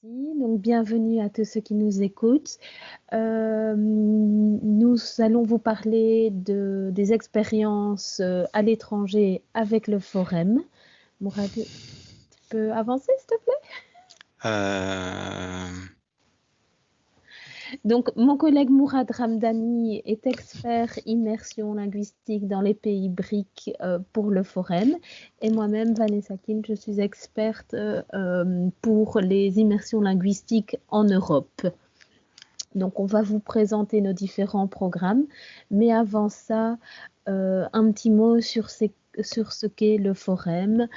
Donc, bienvenue à tous ceux qui nous écoutent. Nous allons vous parler des expériences à l'étranger avec le Forum. Mourad, tu peux avancer, s'il te plaît? Euh, Donc, mon collègue Mourad Ramdani est expert immersion linguistique dans les pays BRIC pour le Forum. Et moi-même, Vanessa Kin, je suis experte pour les immersions linguistiques en Europe. Donc, on va vous présenter nos différents programmes. Mais avant ça, un petit mot sur ce qu'est le Forum,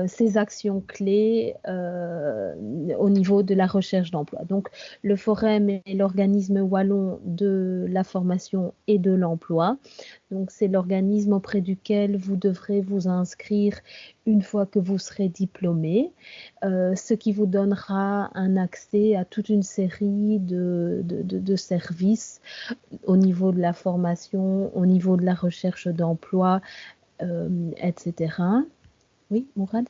ses actions clés au niveau de la recherche d'emploi. Donc, le Forum est l'organisme wallon de la formation et de l'emploi. Donc, c'est l'organisme auprès duquel vous devrez vous inscrire une fois que vous serez diplômé, ce qui vous donnera un accès à toute une série de services au niveau de la formation, au niveau de la recherche d'emploi, etc. Oui, Mourad?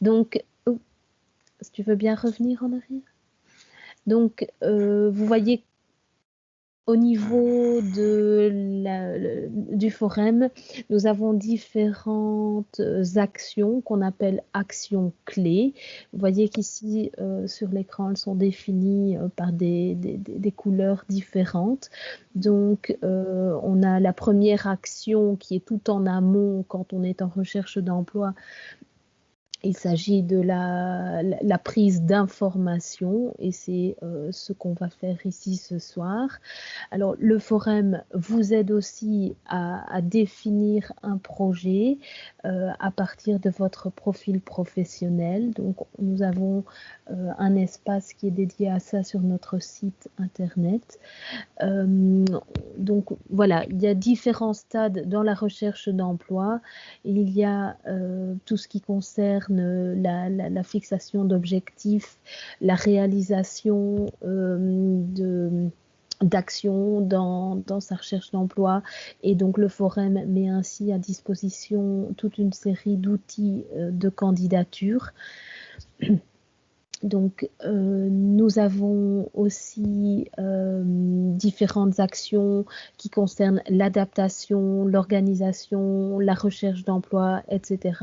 Donc, oh, si tu veux bien revenir en arrière. Donc, vous voyez, au niveau du Forum, nous avons différentes actions qu'on appelle actions clés. Vous voyez qu'ici, sur l'écran, elles sont définies par des couleurs différentes. Donc, on a la première action qui est tout en amont quand on est en recherche d'emploi. Il s'agit de la prise d'informations et c'est ce qu'on va faire ici ce soir. Alors, le Forum vous aide aussi à définir un projet à partir de votre profil professionnel. Donc, nous avons un espace qui est dédié à ça sur notre site internet. Donc voilà, il y a différents stades dans la recherche d'emploi. Il y a tout ce qui concerne la fixation d'objectifs, la réalisation d'actions dans sa recherche d'emploi, et donc le Forum met ainsi à disposition toute une série d'outils de candidature. Donc, nous avons aussi différentes actions qui concernent l'adaptation, l'organisation, la recherche d'emploi, etc.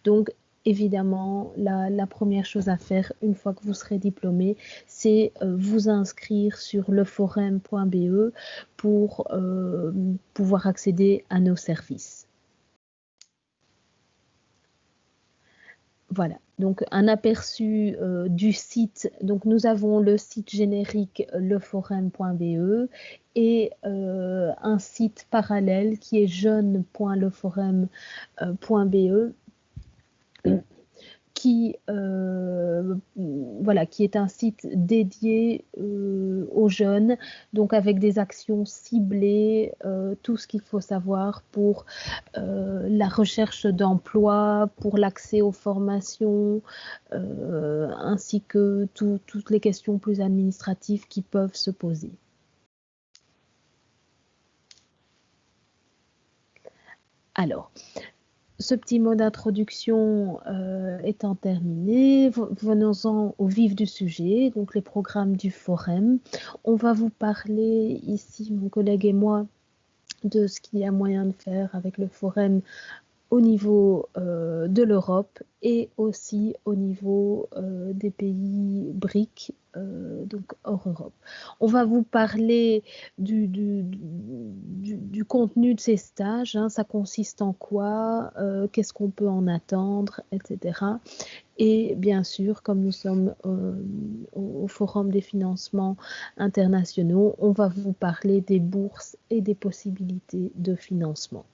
Donc, évidemment, la première chose à faire une fois que vous serez diplômé, c'est vous inscrire sur leforum.be pour pouvoir accéder à nos services. Voilà, donc un aperçu du site. Donc nous avons le site générique leforum.be et un site parallèle qui est jeune.leforum.be qui est un site dédié aux jeunes, donc avec des actions ciblées, tout ce qu'il faut savoir pour la recherche d'emploi, pour l'accès aux formations, ainsi que toutes les questions plus administratives qui peuvent se poser. Alors, ce petit mot d'introduction étant terminé, venons-en au vif du sujet, donc les programmes du Forum. On va vous parler ici, mon collègue et moi, de ce qu'il y a moyen de faire avec le Forum au niveau de l'Europe et aussi au niveau des pays BRIC, donc hors Europe. On va vous parler du contenu de ces stages, hein, ça consiste en quoi, qu'est-ce qu'on peut en attendre, etc. Et bien sûr, comme nous sommes au Forum des financements internationaux, on va vous parler des bourses et des possibilités de financement.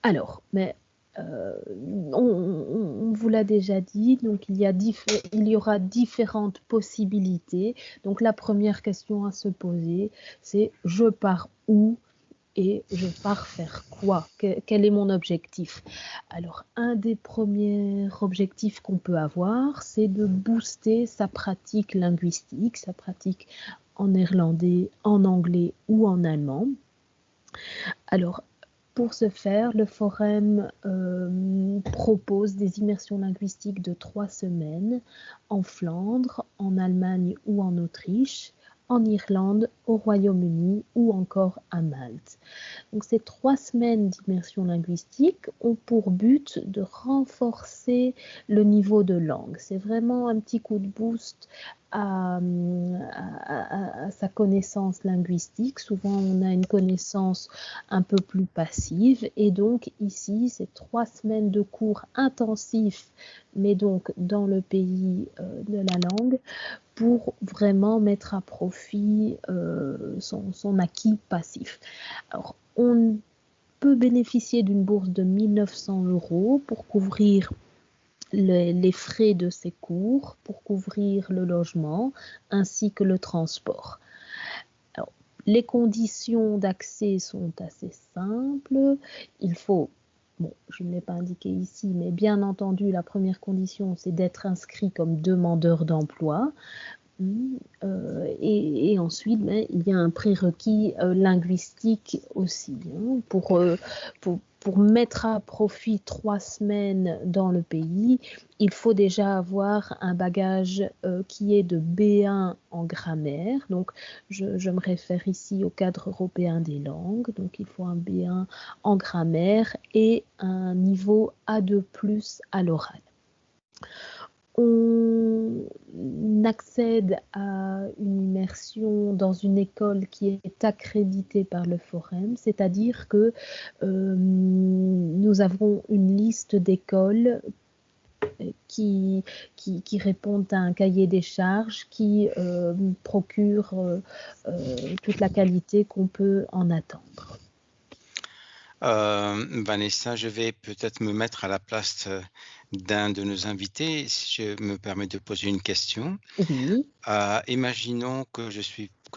Alors, mais on vous l'a déjà dit, donc il y aura différentes possibilités. Donc la première question à se poser, c'est je pars où et je pars faire quoi? Quel est mon objectif? Alors, un des premiers objectifs qu'on peut avoir, c'est de booster sa pratique linguistique, sa pratique en néerlandais, en anglais ou en allemand. Alors, Pour ce faire, le Forum propose des immersions linguistiques de 3 semaines en Flandre, en Allemagne ou en Autriche, en Irlande, au Royaume-Uni ou encore à Malte. Donc ces 3 semaines d'immersion linguistique ont pour but de renforcer le niveau de langue. C'est vraiment un petit coup de boost à sa connaissance linguistique. Souvent, on a une connaissance un peu plus passive. Et donc, ici, c'est 3 semaines de cours intensifs, mais donc dans le pays de la langue, pour vraiment mettre à profit son acquis passif. Alors, on peut bénéficier d'une bourse de 1 900 € pour couvrir les frais de ces cours, pour couvrir le logement ainsi que le transport. Alors, les conditions d'accès sont assez simples. Il faut, bon, je ne l'ai pas indiqué ici, mais bien entendu, la première condition, c'est d'être inscrit comme demandeur d'emploi. Et ensuite, il y a un prérequis linguistique aussi. Pour mettre à profit 3 semaines dans le pays, il faut déjà avoir un bagage qui est de B1 en grammaire. Donc, je me réfère ici au cadre européen des langues. Donc, il faut un B1 en grammaire et un niveau A2+ à l'oral. On accède à une immersion dans une école qui est accréditée par le Forum, c'est-à-dire que nous avons une liste d'écoles qui répondent à un cahier des charges, qui procurent toute la qualité qu'on peut en attendre. Vanessa, je vais peut-être me mettre à la place d'un de nos invités, si je me permets de poser une question. Oui. Imaginons que je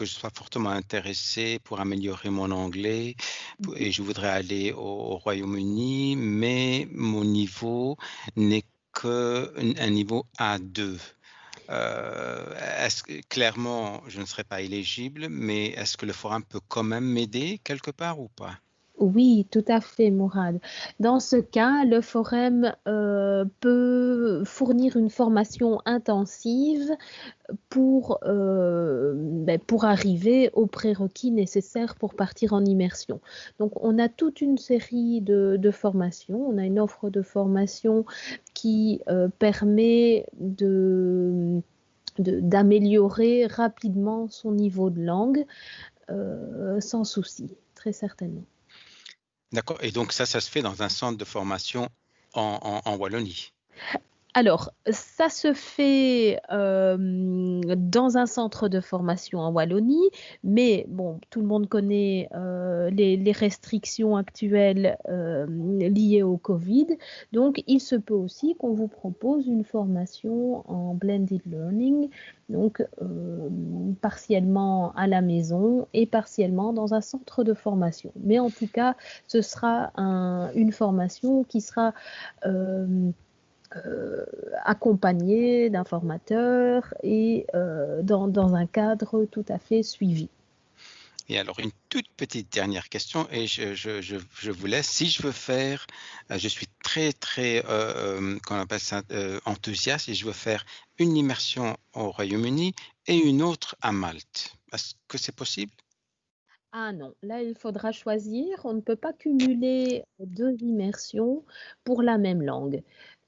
sois fortement intéressé pour améliorer mon anglais et je voudrais aller au Royaume-Uni, mais mon niveau n'est qu'un niveau A2. Clairement, je ne serai pas éligible, mais est-ce que le forum peut quand même m'aider quelque part ou pas? Oui, tout à fait, Mourad. Dans ce cas, le Forum peut fournir une formation intensive pour arriver aux prérequis nécessaires pour partir en immersion. Donc, on a toute une série de formations. On a une offre de formation qui permet d'améliorer rapidement son niveau de langue sans souci, très certainement. D'accord. Et donc ça se fait dans un centre de formation en Wallonie? Alors, ça se fait dans un centre de formation en Wallonie, mais bon, tout le monde connaît les restrictions actuelles liées au Covid. Donc, il se peut aussi qu'on vous propose une formation en blended learning, donc partiellement à la maison et partiellement dans un centre de formation. Mais en tout cas, ce sera une formation qui sera accompagné d'un formateur et dans un cadre tout à fait suivi. Et alors, une toute petite dernière question et je vous laisse. Si je veux faire, je suis très, très, qu'on appelle ça, enthousiaste et je veux faire une immersion au Royaume-Uni et une autre à Malte. Est-ce que c'est possible? Ah non, là il faudra choisir. On ne peut pas cumuler 2 immersions pour la même langue.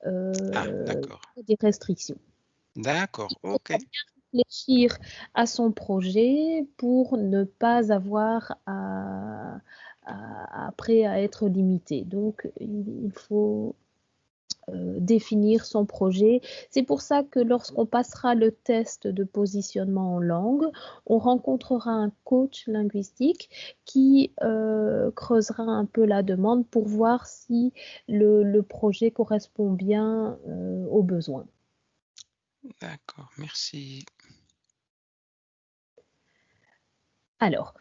Ah, Il d'accord. y a des restrictions. D'accord, Il OK. faudra bien réfléchir à son projet pour ne pas avoir après à être limité. Donc il faut définir son projet. C'est pour ça que lorsqu'on passera le test de positionnement en langue, on rencontrera un coach linguistique qui creusera un peu la demande pour voir si le projet correspond bien aux besoins. D'accord, merci. Alors,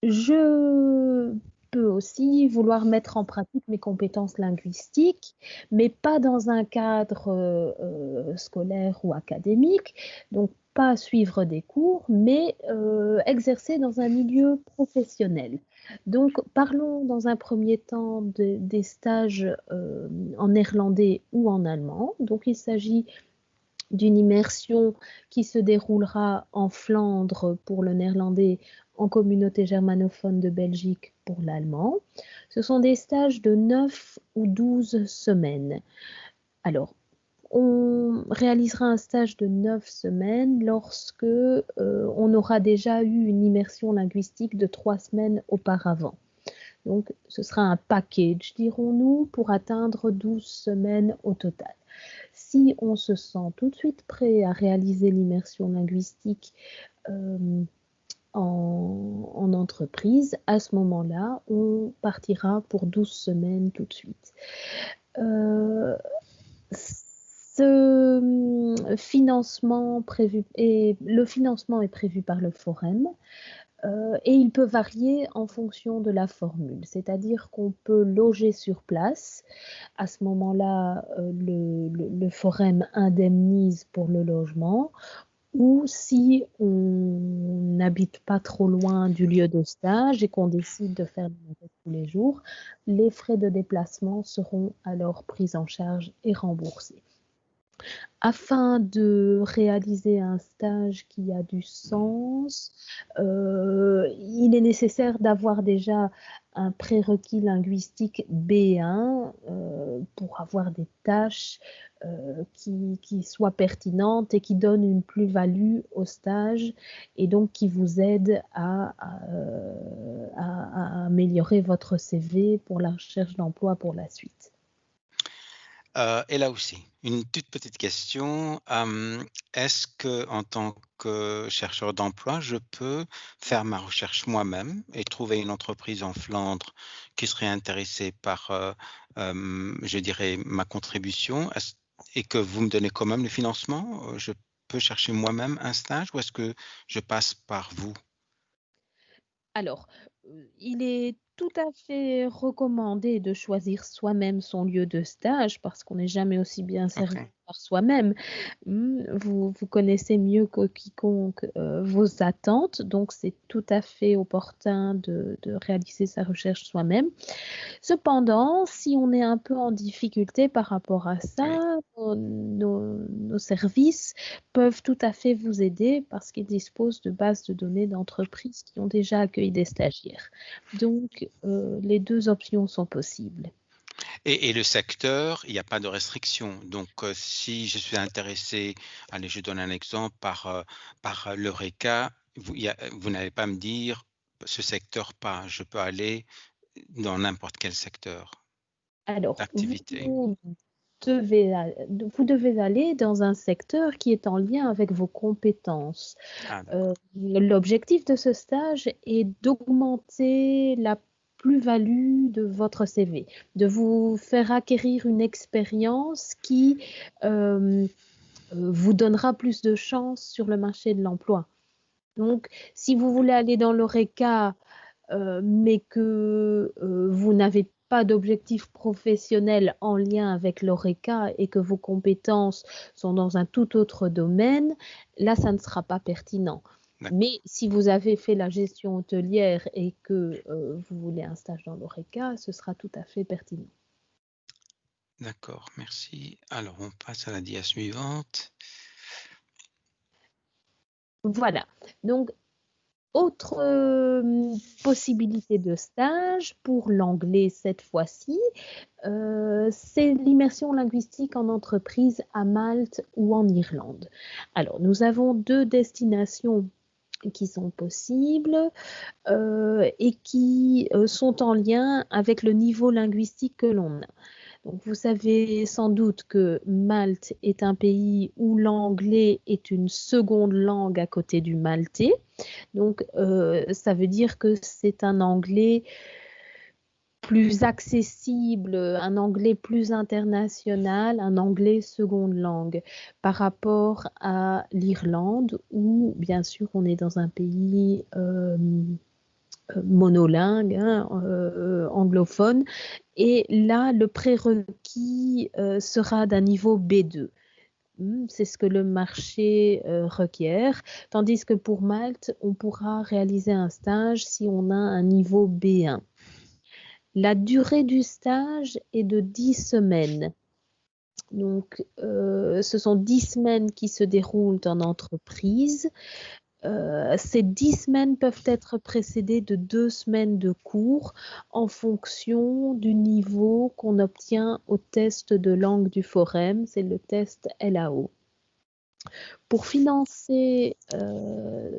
je peux aussi vouloir mettre en pratique mes compétences linguistiques, mais pas dans un cadre scolaire ou académique, donc pas suivre des cours, mais exercer dans un milieu professionnel. Donc, parlons dans un premier temps des stages en néerlandais ou en allemand. Donc, il s'agit d'une immersion qui se déroulera en Flandre pour le néerlandais, en communauté germanophone de Belgique pour l'allemand. Ce sont des stages de 9 ou 12 semaines. Alors, on réalisera un stage de 9 semaines lorsque on aura déjà eu une immersion linguistique de 3 semaines auparavant. Donc, ce sera un package, dirons-nous, pour atteindre 12 semaines au total. Si on se sent tout de suite prêt à réaliser l'immersion linguistique en entreprise, à ce moment-là, on partira pour 12 semaines tout de suite. Le financement est prévu par le Forum. Et il peut varier en fonction de la formule, c'est-à-dire qu'on peut loger sur place. À ce moment-là, le Forum indemnise pour le logement, ou si on n'habite pas trop loin du lieu de stage et qu'on décide de faire des navettes tous les jours, les frais de déplacement seront alors pris en charge et remboursés. Afin de réaliser un stage qui a du sens, il est nécessaire d'avoir déjà un prérequis linguistique B1 pour avoir des tâches qui soient pertinentes et qui donnent une plus-value au stage et donc qui vous aident à améliorer votre CV pour la recherche d'emploi pour la suite. Et là aussi, une toute petite question, est-ce qu'en tant que chercheur d'emploi, je peux faire ma recherche moi-même et trouver une entreprise en Flandre qui serait intéressée par, je dirais, ma contribution? Et que vous me donnez quand même le financement? Je peux chercher moi-même un stage ou est-ce que je passe par vous? Alors, il est tout à fait recommandé de choisir soi-même son lieu de stage parce qu'on n'est jamais aussi bien servi OK. par soi-même. Vous connaissez mieux que quiconque, vos attentes, donc c'est tout à fait opportun de réaliser sa recherche soi-même. Cependant, si on est un peu en difficulté par rapport à Oui. ça, nos services peuvent tout à fait vous aider parce qu'ils disposent de bases de données d'entreprises qui ont déjà accueilli des stagiaires. Donc, les 2 options sont possibles. Et le secteur, il n'y a pas de restriction. Donc, si je suis intéressé, allez, je donne un exemple par l'Eureka, vous n'allez pas me dire: «Ce secteur pas». Je peux aller dans n'importe quel secteur Alors, d'activité. devez a vous devez aller dans un secteur qui est en lien avec vos compétences. Ah d'accord, L'objectif de ce stage est d'augmenter la plus-value de votre CV, de vous faire acquérir une expérience qui vous donnera plus de chances sur le marché de l'emploi. Donc, si vous voulez aller dans l'ORECA, mais que vous n'avez pas d'objectif professionnel en lien avec l'ORECA et que vos compétences sont dans un tout autre domaine, là, ça ne sera pas pertinent. Mais si vous avez fait la gestion hôtelière et que vous voulez un stage dans l'ORECA, ce sera tout à fait pertinent. d'accord, merci. Alors on passe à la dia suivante. Voilà. Donc, autre possibilité de stage pour l'anglais cette fois-ci, c'est l'immersion linguistique en entreprise à Malte ou en Irlande. Alors, nous avons 2 destinations qui sont possibles et qui sont en lien avec le niveau linguistique que l'on a. Donc, vous savez sans doute que Malte est un pays où l'anglais est une seconde langue à côté du maltais. Donc, ça veut dire que c'est un anglais plus accessible, un anglais plus international, un anglais seconde langue par rapport à l'Irlande où, bien sûr, on est dans un pays monolingue, hein, anglophone. Et là, le prérequis sera d'un niveau B2. C'est ce que le marché requiert. Tandis que pour Malte, on pourra réaliser un stage si on a un niveau B1. La durée du stage est de 10 semaines. Donc, ce sont 10 semaines qui se déroulent en entreprise. Ces 10 semaines peuvent être précédées de 2 semaines de cours en fonction du niveau qu'on obtient au test de langue du Forum, c'est le test LAO. Pour financer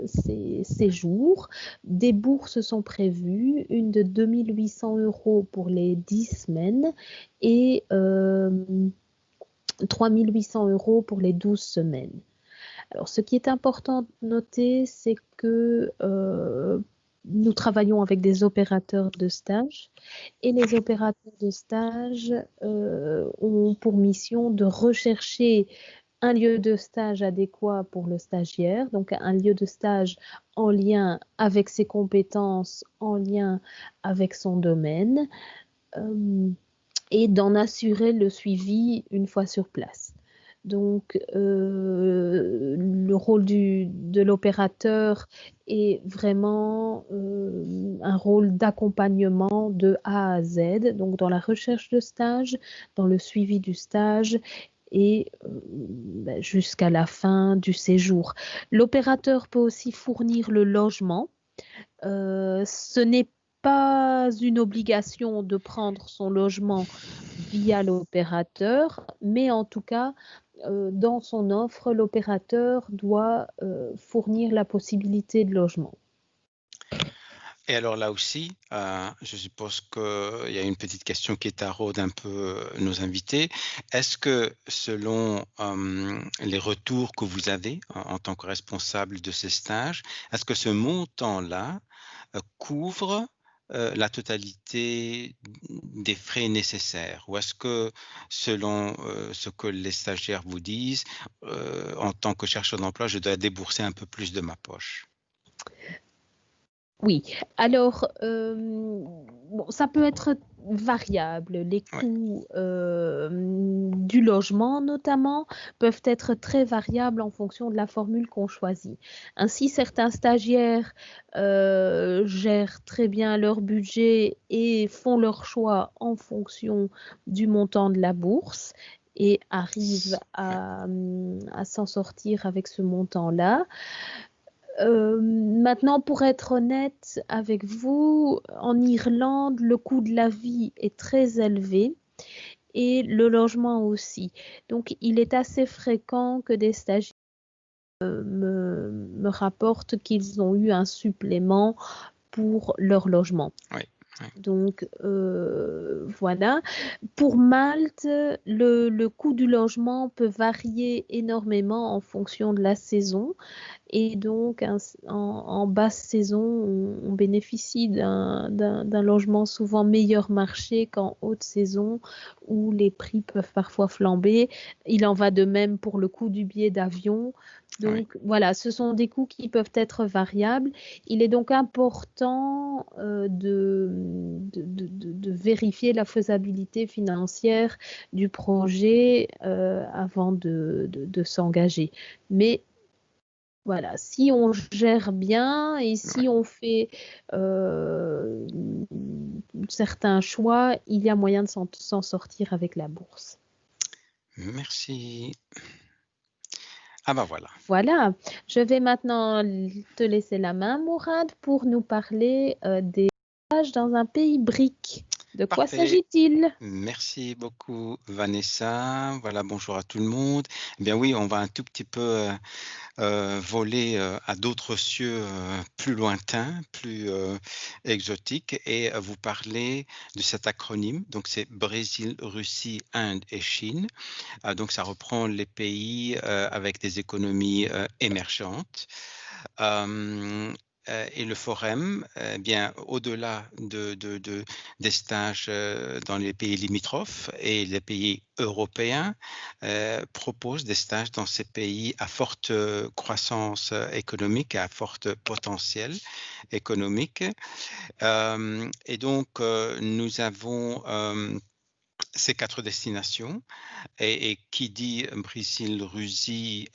ces séjours, des bourses sont prévues, une de 2 800 € pour les 10 semaines et 3 800 € pour les 12 semaines. Alors, ce qui est important de noter, c'est que nous travaillons avec des opérateurs de stage et les opérateurs de stage ont pour mission de rechercher un lieu de stage adéquat pour le stagiaire, donc un lieu de stage en lien avec ses compétences, en lien avec son domaine, et d'en assurer le suivi une fois sur place. Donc, le rôle de l'opérateur est vraiment un rôle d'accompagnement de A à Z, donc dans la recherche de stage, dans le suivi du stage et jusqu'à la fin du séjour. L'opérateur peut aussi fournir le logement. Ce n'est pas une obligation de prendre son logement via l'opérateur, mais en tout cas, dans son offre, l'opérateur doit fournir la possibilité de logement. Et alors là aussi, je suppose qu'il y a une petite question qui taraude un peu nos invités. Est-ce que selon les retours que vous avez en tant que responsable de ces stages, est-ce que ce montant-là couvre la totalité des frais nécessaires? Ou est-ce que selon ce que les stagiaires vous disent, en tant que chercheur d'emploi, je dois débourser un peu plus de ma poche? Oui, alors bon, ça peut être variable. Les coûts du logement, notamment, peuvent être très variables en fonction de la formule qu'on choisit. Ainsi, certains stagiaires gèrent très bien leur budget et font leur choix en fonction du montant de la bourse et arrivent à s'en sortir avec ce montant-là. Maintenant, pour être honnête avec vous, en Irlande, le coût de la vie est très élevé et le logement aussi. Donc, il est assez fréquent que des stagiaires me rapportent qu'ils ont eu un supplément pour leur logement. Oui. Donc, voilà. Pour Malte, le coût du logement peut varier énormément en fonction de la saison. Et donc, en basse saison, on bénéficie d'un logement souvent meilleur marché qu'en haute saison, où les prix peuvent parfois flamber. Il en va de même pour le coût du billet d'avion. Donc, voilà, ce sont des coûts qui peuvent être variables. Il est donc important de vérifier la faisabilité financière du projet avant de s'engager. Mais voilà, si on gère bien et si on fait certains choix, il y a moyen de s'en sortir avec la bourse. Merci. Ah ben voilà. Voilà, je vais maintenant te laisser la main, Mourad, pour nous parler des stages dans un pays BRIC. De quoi s'agit-il? Merci beaucoup, Vanessa. Voilà, bonjour à tout le monde. Eh bien oui, on va un tout petit peu voler à d'autres cieux plus lointains, plus exotiques, et vous parler de cet acronyme. Donc c'est Brésil, Russie, Inde et Chine. Donc ça reprend les pays avec des économies émergentes. Et le Forum, bien au-delà des stages dans les pays limitrophes et les pays européens, propose des stages dans ces pays à forte croissance économique et à forte potentiel économique. Et donc, nous avons ces 4 destinations. Et qui dit Brésil, Russie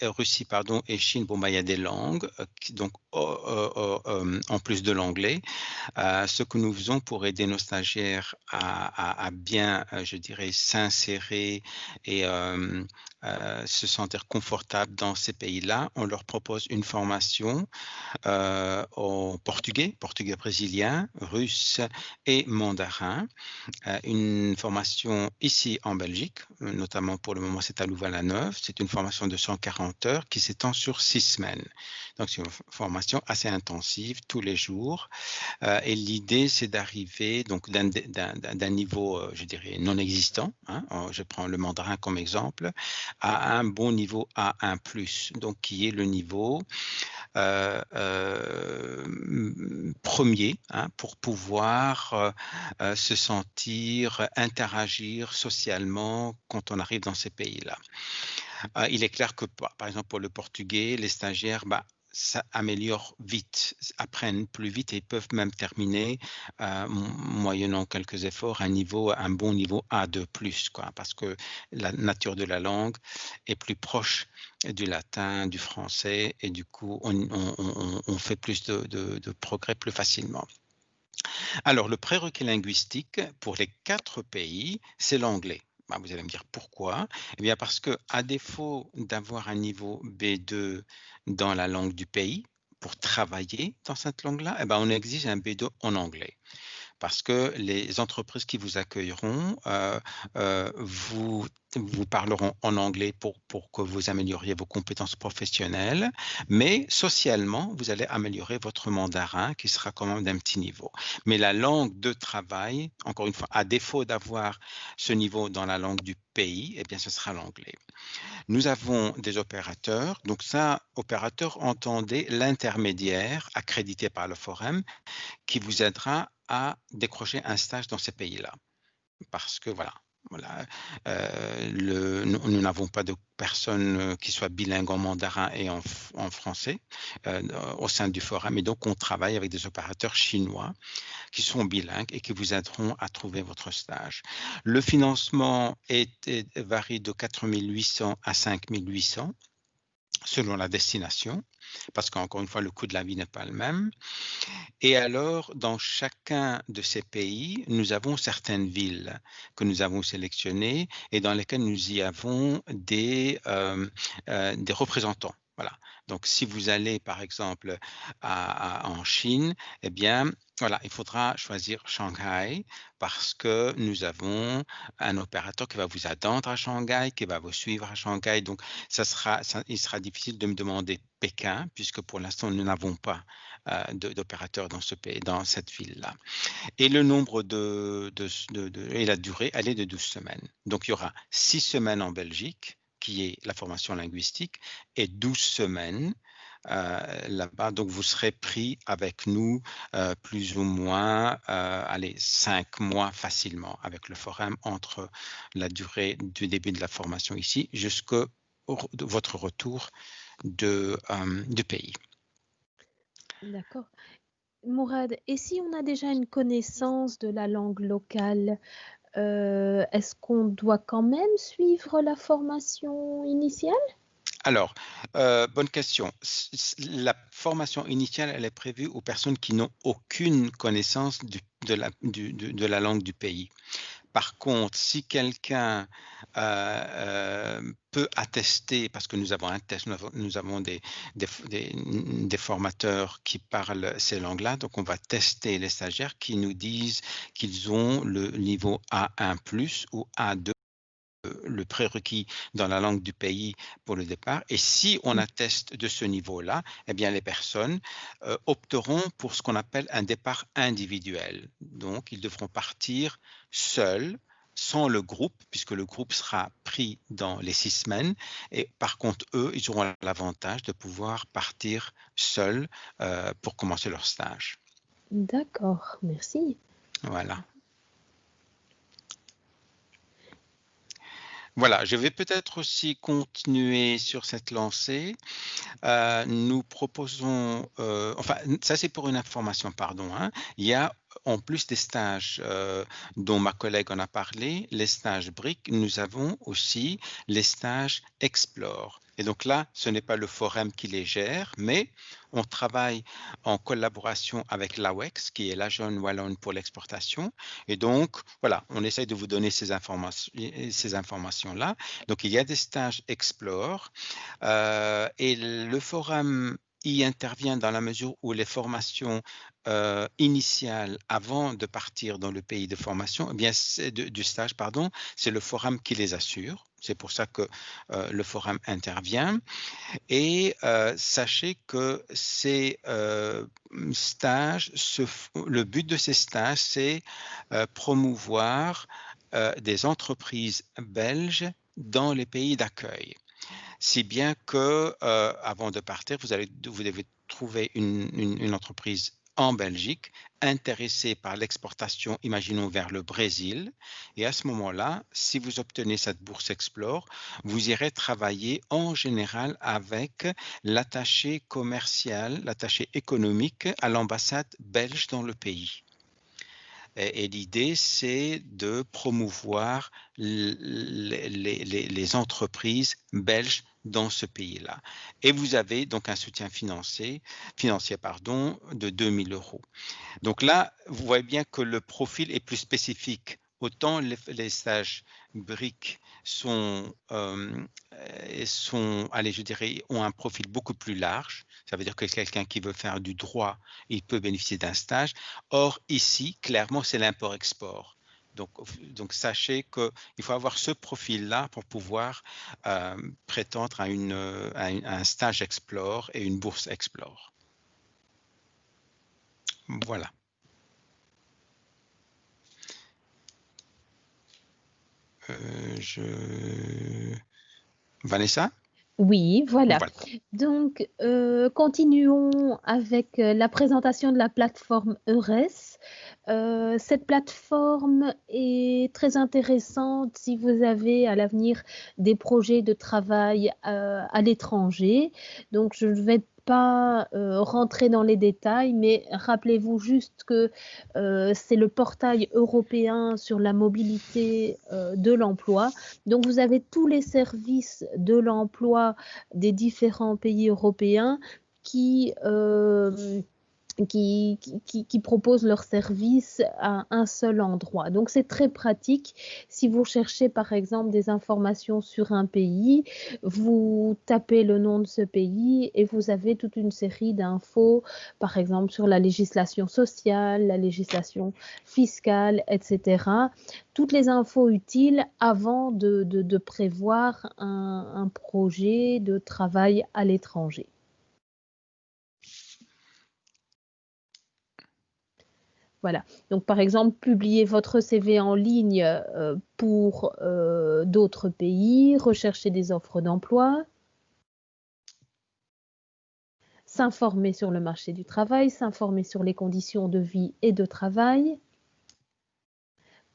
pardon, et Chine, bon, bah, il y a des langues, donc en plus de l'anglais. Ce que nous faisons pour aider nos stagiaires à bien, je dirais, s'insérer et se sentir confortables dans ces pays-là, on leur propose une formation en portugais brésilien, russe et mandarin. Une formation ici en Belgique, notamment pour le moment c'est à Louvain-la-Neuve. C'est une formation de 140 heures qui s'étend sur 6 semaines. Donc c'est une formation assez intensive tous les jours. Et l'idée c'est d'arriver donc d'un niveau, je dirais, non existant, hein, je prends le mandarin comme exemple, à un bon niveau A1+, donc qui est le niveau premier, hein, pour pouvoir se sentir, interagir socialement quand on arrive dans ces pays-là. Il est clair que, par exemple, pour le portugais, les stagiaires, ça améliore vite, apprennent plus vite et peuvent même terminer, moyennant quelques efforts, un bon niveau A2+, quoi, parce que la nature de la langue est plus proche du latin, du français, et du coup, on fait plus de progrès plus facilement. Alors, le prérequis linguistique pour les 4 pays, c'est l'anglais. Vous allez me dire pourquoi? Eh bien, parce que à défaut d'avoir un niveau B2 dans la langue du pays, pour travailler dans cette langue-là, eh ben, on exige un B2 en anglais. Parce que les entreprises qui vous accueilleront vous parleront en anglais pour que vous amélioriez vos compétences professionnelles, mais socialement, vous allez améliorer votre mandarin qui sera quand même d'un petit niveau. Mais la langue de travail, encore une fois, à défaut d'avoir ce niveau dans la langue du pays, eh bien, ce sera l'anglais. Nous avons des opérateurs, donc ça, opérateur, entendez l'intermédiaire accrédité par le Forum qui vous aidera à décrocher un stage dans ces pays-là. Parce que voilà, nous n'avons pas de personnes qui soient bilingues en mandarin et en français au sein du forum, et donc on travaille avec des opérateurs chinois qui sont bilingues et qui vous aideront à trouver votre stage. Le financement varie de 4 800 à 5 800 selon la destination, parce qu'encore une fois, le coût de la vie n'est pas le même. Et alors, dans chacun de ces pays, nous avons certaines villes que nous avons sélectionnées et dans lesquelles nous y avons des représentants. Voilà. Donc, si vous allez, par exemple, en Chine, eh bien, voilà, il faudra choisir Shanghai parce que nous avons un opérateur qui va vous attendre à Shanghai, qui va vous suivre à Shanghai. Donc, il sera difficile de me demander Pékin puisque pour l'instant, nous n'avons pas d'opérateurs dans ce pays, dans cette ville-là. Et le nombre et la durée, elle est de 12 semaines. Donc, il y aura 6 semaines en Belgique, qui est la formation linguistique, et 12 semaines là-bas. Donc, vous serez pris avec nous plus ou moins, 5 mois facilement avec le forum entre la durée du début de la formation ici jusqu'à votre retour du pays. D'accord. Mourad, et si on a déjà une connaissance de la langue locale, est-ce qu'on doit quand même suivre la formation initiale? Alors, bonne question. La formation initiale, elle est prévue aux personnes qui n'ont aucune connaissance de la langue du pays. Par contre, si quelqu'un peut attester, parce que nous avons un test, nous avons des formateurs qui parlent ces langues-là, donc on va tester les stagiaires qui nous disent qu'ils ont le niveau A1+ ou A2, le prérequis dans la langue du pays pour le départ. Et si on atteste de ce niveau-là, eh bien les personnes opteront pour ce qu'on appelle un départ individuel. Donc, ils devront partir seuls, sans le groupe, puisque le groupe sera pris dans les 6 semaines. Et par contre, eux, ils auront l'avantage de pouvoir partir seuls pour commencer leur stage. D'accord, merci. Voilà. Voilà, je vais peut-être aussi continuer sur cette lancée. Nous proposons, enfin, ça c'est pour une information, pardon, hein. en plus des stages dont ma collègue en a parlé, les stages BRIC, nous avons aussi les stages Explore. Et donc là, ce n'est pas le forum qui les gère, mais on travaille en collaboration avec l'AWEX, qui est l'Agence Wallonne pour l'exportation. Et donc, voilà, on essaye de vous donner ces informations-là. Donc, il y a des stages Explore et le forum y intervient dans la mesure où les formations initiales avant de partir dans le pays de formation, eh bien, du stage, pardon, c'est le forum qui les assure. C'est pour ça que le forum intervient. Et sachez que ces stages, le but de ces stages, c'est promouvoir des entreprises belges dans les pays d'accueil. Si bien que, avant de partir, vous devez trouver une entreprise en Belgique intéressée par l'exportation, imaginons vers le Brésil. Et à ce moment-là, si vous obtenez cette bourse Explore, vous irez travailler en général avec l'attaché commercial, l'attaché économique à l'ambassade belge dans le pays. Et l'idée, c'est de promouvoir les entreprises belges dans ce pays-là. Et vous avez donc un soutien financier de 2 000 €. Donc là, vous voyez bien que le profil est plus spécifique. Autant les stages BRIC ont un profil beaucoup plus large. Ça veut dire que quelqu'un qui veut faire du droit, il peut bénéficier d'un stage. Or, ici, clairement, c'est l'import-export. Donc, sachez qu'il faut avoir ce profil-là pour pouvoir prétendre à un stage Explore et une bourse Explore. Voilà. Vanessa? Oui, voilà. Voilà. Donc, continuons avec la présentation de la plateforme EURES. Cette plateforme est très intéressante si vous avez à l'avenir des projets de travail à l'étranger. Donc, je ne vais pas rentrer dans les détails, mais rappelez-vous juste que c'est le portail européen sur la mobilité de l'emploi. Donc, vous avez tous les services de l'emploi des différents pays européens qui proposent leurs services à un seul endroit. Donc, c'est très pratique. Si vous cherchez, par exemple, des informations sur un pays, vous tapez le nom de ce pays et vous avez toute une série d'infos, par exemple, sur la législation sociale, la législation fiscale, etc. Toutes les infos utiles avant de prévoir un projet de travail à l'étranger. Voilà. Donc, par exemple, publier votre CV en ligne pour d'autres pays, rechercher des offres d'emploi, s'informer sur le marché du travail, s'informer sur les conditions de vie et de travail,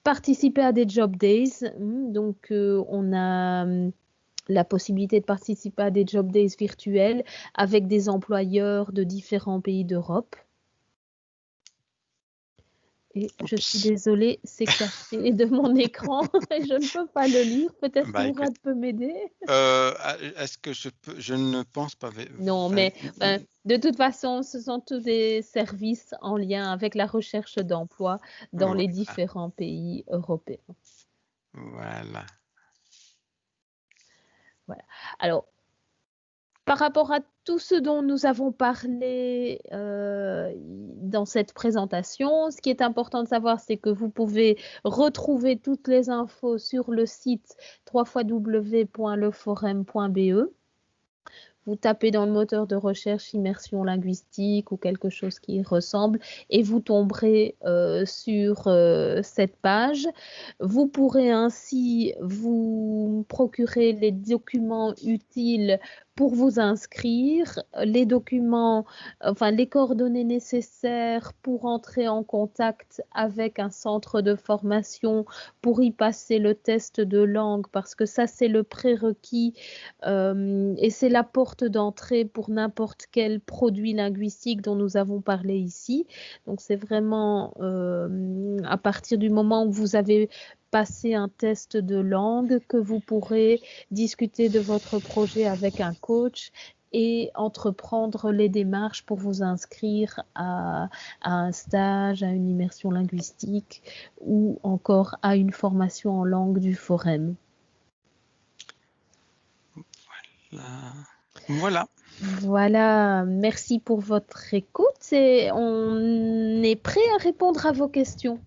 participer à des job days. Donc, on a la possibilité de participer à des job days virtuels avec des employeurs de différents pays d'Europe. Et je suis désolée, c'est caché de mon écran et je ne peux pas le lire. Peut-être que Mourad peut m'aider. Est-ce que je peux? Je ne pense pas. Non, mais de toute façon, ce sont tous des services en lien avec la recherche d'emploi dans les différents pays européens. Voilà. Voilà. Alors, par rapport à tout ce dont nous avons parlé dans cette présentation, ce qui est important de savoir, c'est que vous pouvez retrouver toutes les infos sur le site www.leforum.be. Vous tapez dans le moteur de recherche immersion linguistique ou quelque chose qui y ressemble et vous tomberez sur cette page. Vous pourrez ainsi vous procurer les documents utiles pour vous inscrire, les documents, enfin les coordonnées nécessaires pour entrer en contact avec un centre de formation, pour y passer le test de langue, parce que ça c'est le prérequis et c'est la porte d'entrée pour n'importe quel produit linguistique dont nous avons parlé ici. Donc c'est vraiment à partir du moment où vous avez passé un test de langue que vous pourrez discuter de votre projet avec un coach et entreprendre les démarches pour vous inscrire à un stage, à une immersion linguistique ou encore à une formation en langue du Forum. Voilà. Voilà, merci pour votre écoute et on est prêt à répondre à vos questions.